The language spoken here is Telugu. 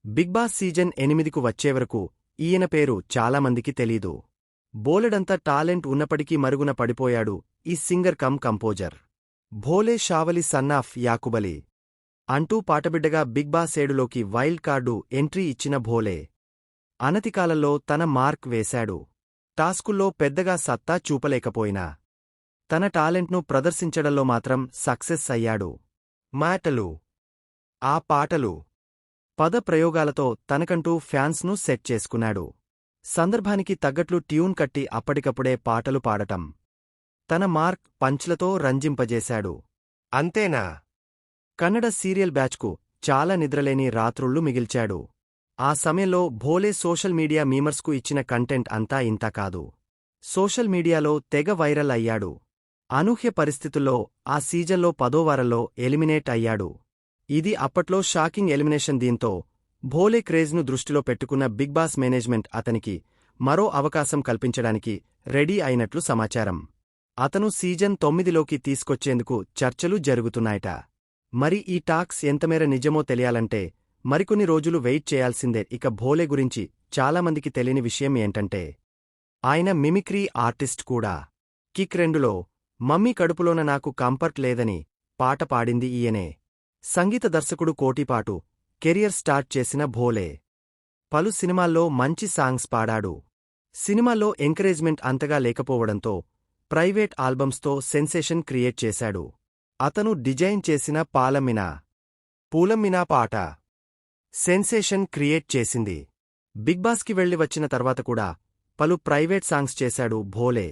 బిగ్ బాస్ సీజన్ 8కు వచ్చేవరకు ఈయన పేరు చాలామందికి తెలీదు. బోలెడంత టాలెంట్ ఉన్నప్పటికీ మరుగున పడిపోయాడు ఈ singer come composer. Bhole Shavali son of Yakubali అంటూ పాటబిడ్డగా బిగ్ బాస్ 7లోకి వైల్డ్ కార్డు ఎంట్రీ ఇచ్చిన భోలే అనతికాలంలో తన మార్క్ వేశాడు. టాస్కుల్లో పెద్దగా సత్తా చూపలేకపోయినా తన టాలెంట్ను ప్రదర్శించడంలో మాత్రం సక్సెస్ అయ్యాడు. మాటలు, ఆ పాటలు, పద ప్రయోగాలతో తనకంటూ ఫ్యాన్స్ను సెట్ చేసుకున్నాడు. సందర్భానికి తగ్గట్లు ట్యూన్ కట్టి అప్పటికప్పుడే పాటలు పాడటం, తన మార్క్ పంచ్లతో రంజింపజేశాడు. అంతేనా, కన్నడ సీరియల్ బ్యాచ్కు చాలా నిద్రలేని రాత్రుళ్ళు మిగిల్చాడు. ఆ సమయంలో భోలే సోషల్ మీడియా మీమర్స్కు ఇచ్చిన కంటెంట్ అంతా ఇంతా కాదు. సోషల్ మీడియాలో తెగ వైరల్ అయ్యాడు. అనూహ్య పరిస్థితుల్లో ఆ సీజన్లో 10వ వారంలో ఎలిమినేట్ అయ్యాడు. ఇది అప్పట్లో షాకింగ్ ఎలిమినేషన్. దీంతో భోలే క్రేజ్ను దృష్టిలో పెట్టుకున్న బిగ్ బాస్ మేనేజ్మెంట్ అతనికి మరో అవకాశం కల్పించడానికి రెడీ అయినట్లు సమాచారం. అతను సీజన్ 9లోకి తీసుకొచ్చేందుకు చర్చలు జరుగుతున్నాయట. మరి ఈ టాక్స్ ఎంతమేర నిజమో తెలియాలంటే మరికొన్ని రోజులు వెయిట్ చేయాల్సిందే. ఇక భోలే గురించి చాలామందికి తెలియని విషయం ఏంటంటే ఆయన మిమిక్రీ ఆర్టిస్ట్ కూడా. కిక్ 2లో మమ్మీ కడుపులోన నాకు కంఫర్ట్ లేదని పాట పాడింది ఈయనే. సంగీత దర్శకుడు కోటిపాటు కెరియర్ స్టార్ట్ చేసిన భోలే పలు సినిమాల్లో మంచి సాంగ్స్ పాడాడు. సినిమాల్లో ఎంకరేజ్మెంట్ అంతగా లేకపోవడంతో ప్రైవేట్ ఆల్బమ్స్తో సెన్సేషన్ క్రియేట్ చేశాడు. అతను డిజైన్ చేసిన పూలమ్మినా పాట సెన్సేషన్ క్రియేట్ చేసింది. బిగ్ బాస్కి వెళ్లి వచ్చిన తర్వాత కూడా పలు ప్రైవేట్ సాంగ్స్ చేశాడు భోలే.